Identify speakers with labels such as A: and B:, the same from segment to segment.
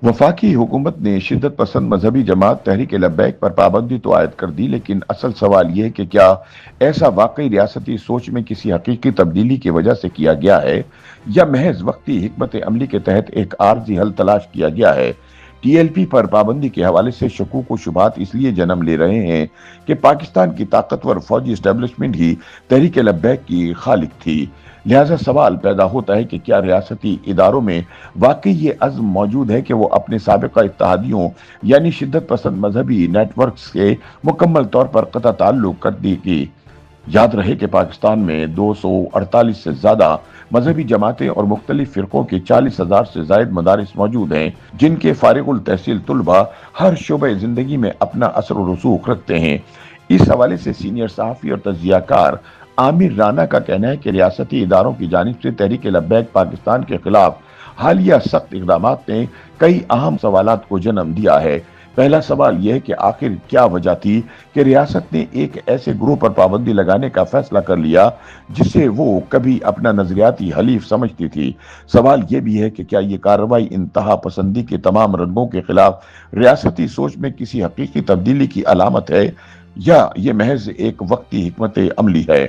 A: वफाकी हुकूमत ने शिद्दत पसंद मजहबी जमात तहरीक लब्बैक पर पाबंदी तो आयद कर दी, लेकिन असल सवाल यह है कि क्या ऐसा वाकई रियासती सोच में किसी हकीकी तब्दीली की वजह से किया गया है या महज वक्ती हिकमत अमली के तहत एक आर्जी हल तलाश किया गया है। टीएलपी पर पाबंदी के हवाले से शकूक व शुबहात इसलिए जन्म ले रहे हैं कि पाकिस्तान की ताकतवर फौजी एस्टेब्लिशमेंट ही तहरीक लब्बैक की खालिक थी। लिहाजा सवाल पैदा होता है कि क्या रियासती इदारों में वाकई ये अज़्म मौजूद है कि वो अपने साबिका इत्तेहादियों यानी शिद्दत पसंद मजहबी नेटवर्क से मुकम्मल तौर पर कतई ताल्लुक कर देगी। याद रहे कि पाकिस्तान में 248 से ज्यादा मजहबी जमातें और मुख्तलिफ फिरकों के 40,000 से जायद मदारिस मौजूद हैं, जिनके फारिगुल तहसील तुलबा हर शोबे जिंदगी में अपना असर और रसूख रखते हैं। इस हवाले से सीनियर सहाफ़ी और तज्जियाकार आमिर राना का कहना है कि रियासती इदारों की जानिब से तहरीक लब्बैक पाकिस्तान के खिलाफ हालिया सख्त इक़दामात ने कई अहम सवालात को जन्म दिया है। पहला सवाल यह है कि आखिर क्या वजह थी कि रियासत ने एक ऐसे ग्रुप पर पाबंदी लगाने का फैसला कर लिया जिसे वो कभी अपना नजरियाती हलीफ समझती थी। सवाल यह भी है कि क्या ये कार्रवाई इंतहा पसंदी के तमाम रंगों के खिलाफ रियासती सोच में किसी हकीकी तब्दीली की अलामत है या ये महज एक वक्ती हिकमत अमली है।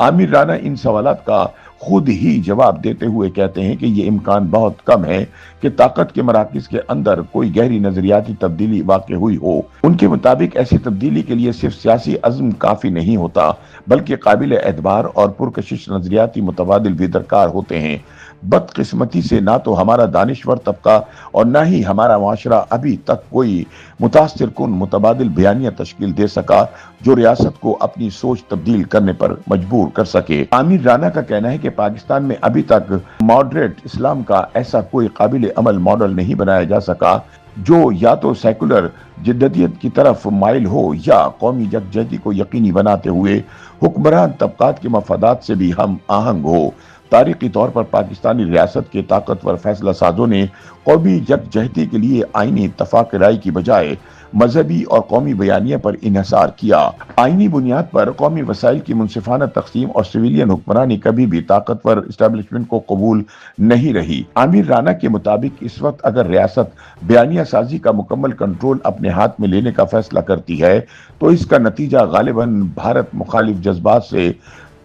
A: आमिर राना इन सवालात का खुद ही जवाब देते हुए कहते हैं कि ये इम्कान बहुत कम है कि ताकत के मराकज के अंदर कोई गहरी नजरियाती तब्दीली वाक़ हुई हो। उनके मुताबिक ऐसी तब्दीली के लिए सिर्फ सियासी अज़्म काफ़ी नहीं होता, बल्कि काबिल एतबार और पुरकशिश नजरियाती मुतबादिल भी दरकार होते हैं। बदकिस्मती से ना तो हमारा दानिश्वर तबका और ना ही हमारा माशरा अभी तक कोई मुतासिर कुन मुतबादिल बयानिया तश्कील दे सका जो रियासत को अपनी सोच तब्दील करने पर मजबूर कर सके। आमिर राना का कहना है कि पाकिस्तान में अभी तक मॉडरेट इस्लाम का ऐसा कोई काबिल अमल मॉडल नहीं बनाया जा सका जो या तो सेकुलर जिद्दतियत की तरफ माइल हो या कौमी यकजहती को यकीनी बनाते हुए हुक्मरान तबकात के मफादात से भी हम आहंग हो। तारीखी तौर पर पाकिस्तानी रियासत के ताकतवर फैसला साजों ने कौमी यकजहती के लिए आईनी इत्तफाक राय की बजाय मजहबी और कौमी बयानिया पर इन्हिसार किया। आईनी बुनियाद पर कौमी वसाइल की मुनसिफाना तकसीम और सिविलियन हुक्मरानी कभी भी ताकतवर इस्टेब्लिशमेंट को कबूल नहीं रही। आमिर राना के मुताबिक इस वक्त अगर रियासत बयानिया साजी का मुकम्मल कंट्रोल अपने हाथ में लेने का फैसला करती है तो इसका नतीजा गालिबन भारत मुखालिफ जज्बात से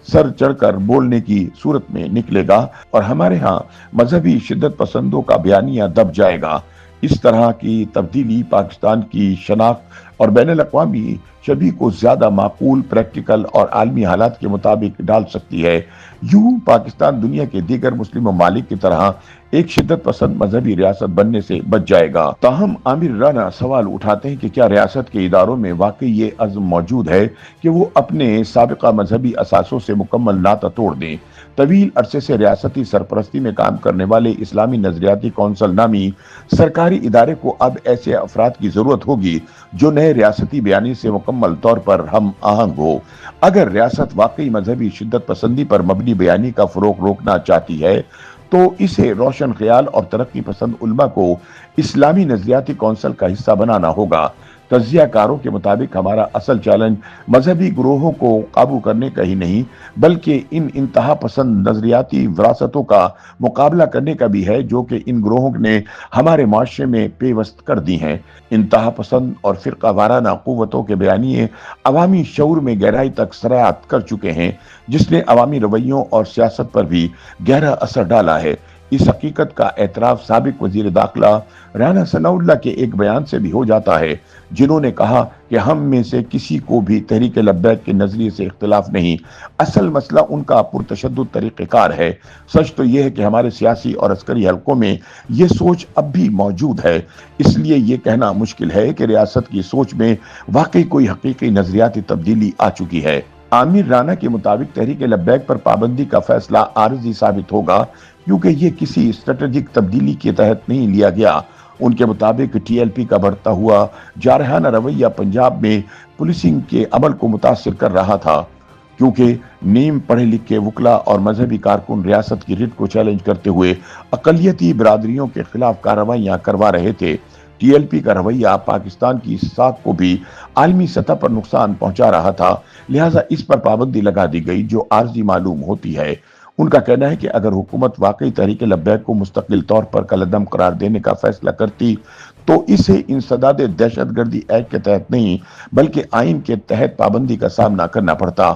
A: सर चढ़कर बोलने की सूरत में निकलेगा और हमारे यहाँ मजहबी शिद्दत पसंदों का बयानिया दब जाएगा। इस तरह की तब्दीली पाकिस्तान की शनाख्त और बैनुल अक़वामी छवि को ज्यादा माकूल, प्रैक्टिकल और आलमी हालात के मुताबिक डाल सकती है। यूं पाकिस्तान दुनिया के दीगर मुस्लिम ममालिक की तरह एक शिद्दत पसंद मजहबी रियासत बनने से बच जाएगा। ताहम आमिर राना सवाल उठाते हैं कि क्या रियासत के इदारों में वाकई ये अज़्म मौजूद है कि वो अपने साबिका मजहबी असासों से मुकम्मल नाता तोड़ दें। तवील अरसे से रियासती सरपरस्ती में काम करने वाले इस्लामी नजरियाती कौंसल नामी सरकारी इदारे को अब ऐसे अफराद की जरूरत होगी जो नए रियासती बयानी से मुकम्मल तौर पर हम आहंग हो। अगर रियासत वाकई मजहबी शिद्दत पसंदी पर मबनी बयानी का फरोग रोकना चाहती है तो इसे रोशन ख्याल और तरक्की पसंद उल्मा को इस्लामी नजरियाती कौंसल का हिस्सा बनाना होगा। तज्जियाकारों के मुताबिक हमारा असल चैलेंज मजहबी ग्रोहों को काबू करने का ही नहीं बल्कि इन इंतहा पसंद नजरियाती विरासतों का मुकाबला करने का भी है जो कि इन ग्रोहों ने हमारे माशरे में पेवस्त कर दी हैं। इंतहा पसंद और फिरका वाराना कुव्वतों के बयानिए अवामी शऊर में गहराई तक सरायत कर चुके हैं, जिसने अवामी रवैयों और सियासत पर भी गहरा असर डाला है। इस हकीकत का एतराफ साबिक वजीर दाखिला राना सनाउल्लाह के एक बयान से भी हो जाता है, जिन्होंने कहा कि हम में से किसी को भी तहरीक लब्बैक के नजरिए से इख्तिलाफ नहीं, असल मसला उनका पुरतशद्दुद तरीक़ेकार है। सच तो यह है कि हमारे सियासी और अस्करी हलकों में ये सोच अब भी मौजूद है, इसलिए ये कहना मुश्किल है कि रियासत की सोच में वाकई कोई हकीकी नजरियाती तब्दीली आ चुकी है। आमिर राना के मुताबिक तहरीक लब्बैक पर पाबंदी का फैसला आरजी साबित होगा क्योंकि ये किसी स्ट्रेटेजिक तब्दीली के तहत नहीं लिया गया। उनके मुताबिक टीएलपी का बढ़ता हुआ जारहाना रवैया पंजाब में पुलिसिंग के अमल को मुतासिर कर रहा था, क्योंकि नीम पढ़े लिखे वकला और मजहबी कारकुन रियासत की रिट को चैलेंज करते हुए अकलियती बरादरियों के खिलाफ कार्रवाइयां करवा रहे थे। टीएलपी का रवैया पाकिस्तान की साख को भी आलमी सतह पर नुकसान पहुंचा रहा था, लिहाजा इस पर पाबंदी लगा दी गई जो आर्जी मालूम होती है। ان کا کہنا ہے کہ اگر حکومت واقعی تحریک لبیک کو مستقل طور پر کالعدم قرار دینے کا فیصلہ کرتی تو اسے انسداد دہشت گردی ایکٹ کے تحت نہیں بلکہ آئین کے تحت پابندی کا سامنا کرنا پڑتا۔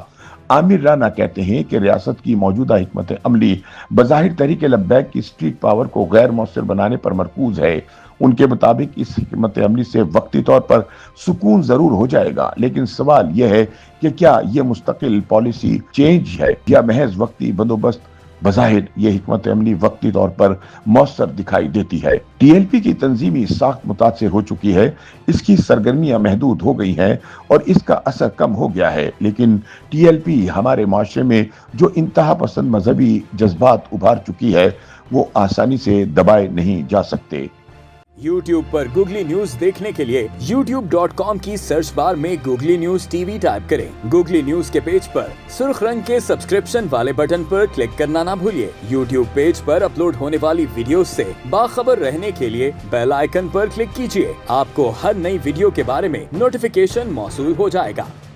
A: عامر رانا کہتے ہیں کہ ریاست کی موجودہ حکمت عملی بظاہر تحریک لبیک کی اسٹریٹ پاور کو غیر مؤثر بنانے پر مرکوز ہے۔ ان کے مطابق اس حکمت عملی سے وقتی طور پر سکون ضرور ہو جائے گا، لیکن سوال یہ ہے کہ کیا یہ مستقل پالیسی چینج ہے یا محض وقتی بندوبست۔ بظاہر یہ حکمت عملی وقتی طور پر مؤثر دکھائی دیتی ہے۔ ٹی ایل پی کی تنظیمی ساخت متاثر ہو چکی ہے، اس کی سرگرمیاں محدود ہو گئی ہیں اور اس کا اثر کم ہو گیا ہے، لیکن ٹی ایل پی ہمارے معاشرے میں جو انتہا پسند مذہبی جذبات ابھار چکی ہے وہ آسانی سے دبائے نہیں جا سکتے۔
B: YouTube پر گوگلی نیوز دیکھنے کے لیے youtube.com کی سرچ بار میں googly news T V type کریں۔ گوگلی نیوز کے پیج پر سرخ رنگ کے سبسکرپشن والے بٹن پر کلک کرنا نہ بھولیے۔ YouTube پیج پر اپلوڈ ہونے والی ویڈیوز سے باخبر رہنے کے لیے بیل آئیکن پر کلک کیجیے۔ آپ کو ہر نئی ویڈیو کے بارے میں نوٹیفیکیشن موصول ہو جائے گا۔